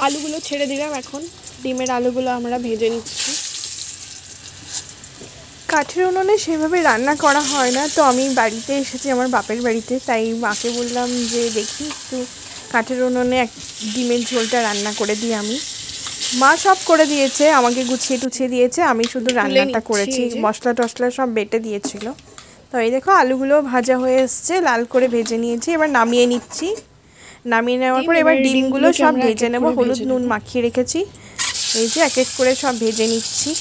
আলুগুলো ছেড়ে দিলাম। এখন ডিমের আলুগুলো আমরা ভেজে নিচ্ছি। কাঠের উনুনে সেভাবে রান্না করা হয় না, তো আমি বাড়িতে এসেছি আমার বাপের বাড়িতে, তাই মাকে বললাম যে দেখি একটু কাঠের উনুনে ডিমের ঝোলটা রান্না করে দিই। আমি মা সব করে দিয়েছে, আমাকে গুছিয়ে টুছিয়ে দিয়েছে, আমি শুধু রান্নাটা করেছি। মশলা টশলা সব বেটে দিয়েছিল। তো এই দেখো আলুগুলো ভাজা হয়ে এসছে, লাল করে ভেজে নিয়েছি। এবার নামিয়ে নিচ্ছি। নামিয়ে নেওয়ার পর এবার ডিমগুলো সব ভেজে নেব। হলুদ নুন মাখিয়ে রেখেছি, এই যে এক এক করে সব ভেজে নিচ্ছি।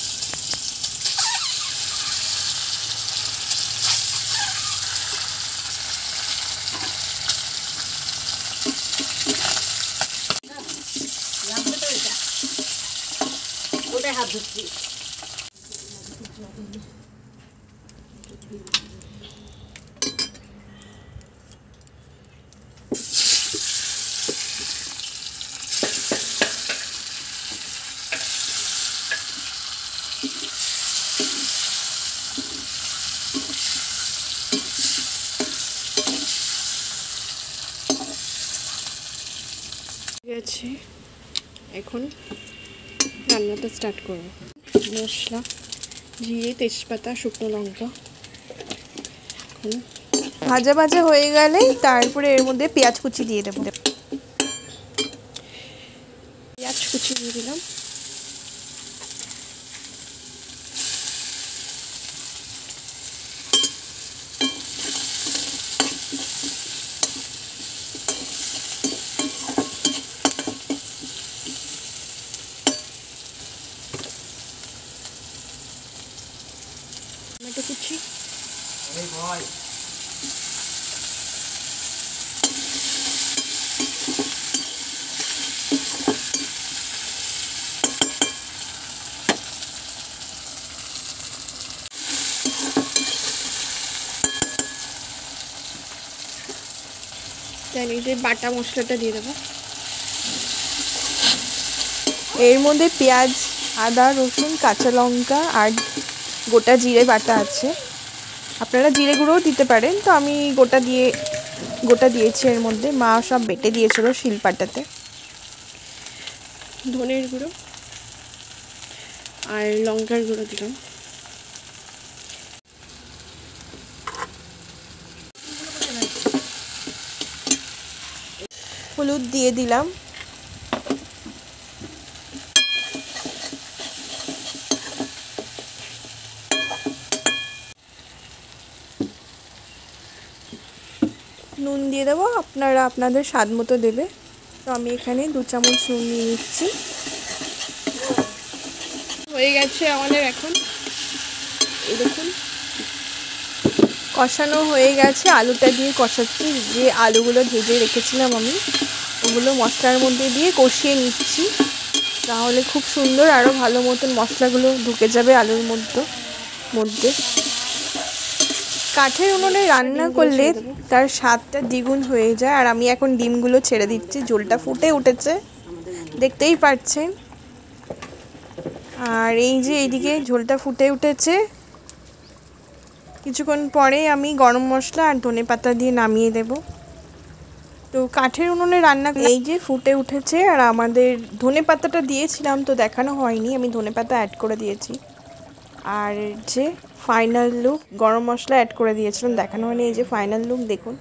হাত ধুচ্ছি। গেছে, এখন রান্নাটা স্টার্ট করব। মশলা, জিরে, তেজপাতা, শুকনো লঙ্কা ভাজা ভাজা হয়ে গেলে তারপরে এর মধ্যে পেঁয়াজ কুচি দিয়ে দেবো। পেঁয়াজ কুচি দিয়ে দিলাম। টমেটো কুচি, এই যে বাটা মশলাটা দিয়ে দেবো। এর মধ্যে পেঁয়াজ, আদা, রসুন, কাঁচা লঙ্কা আর গোটা জিরে বাটা আছে। আপনারা জিরে গুঁড়োও দিতে পারেন, তো আমি গোটা দিয়েছি এর মধ্যে। মা সব বেটে দিয়েছিল শিলপাটাতে। ধনের গুঁড়ো আর লঙ্কার গুঁড়ো দিলাম। হলুদ দিয়ে দিলাম। নুন দিয়ে দেবো, আপনারা আপনাদের স্বাদ মতো দেবে। তো আমি এখানে 2 চামচ নুন নিয়ে নিচ্ছি। হয়ে গেছে আমাদের। এখন এই দেখুন কষানো হয়ে গেছে, আলুটা দিয়ে কষাচ্ছি। যে আলুগুলো ভেজে রেখেছিলাম আমি, ওগুলো মশলার মধ্যে দিয়ে কষিয়ে নিচ্ছি। তাহলে খুব সুন্দর আরও ভালো মতন মশলাগুলো ঢুকে যাবে আলুর মধ্যে। কাঠের উনুনে রান্না করলে তার স্বাদটা দ্বিগুণ হয়ে যায়। আর আমি এখন ডিমগুলো ছেড়ে দিচ্ছি। ঝোলটা ফুটে উঠেছে, দেখতেই পাচ্ছেন। আর এই যে এইদিকে ঝোলটা ফুটে উঠেছে। কিছুক্ষণ পরে আমি গরম মশলা আর ধনেপাতা দিয়ে নামিয়ে দেব। তো কাঠের উনুনে রান্না এই যে ফুটে উঠেছে। আর আমাদের ধনেপাতাটা দিয়েছিলাম তো দেখানো হয়নি, আমি ধনেপাতা অ্যাড করে দিয়েছি। আর যে ফাইনাল লুক, গরম মশলা অ্যাড করে দিয়েছিলাম, দেখানো হয়নি। এই যে ফাইনাল লুক দেখুন।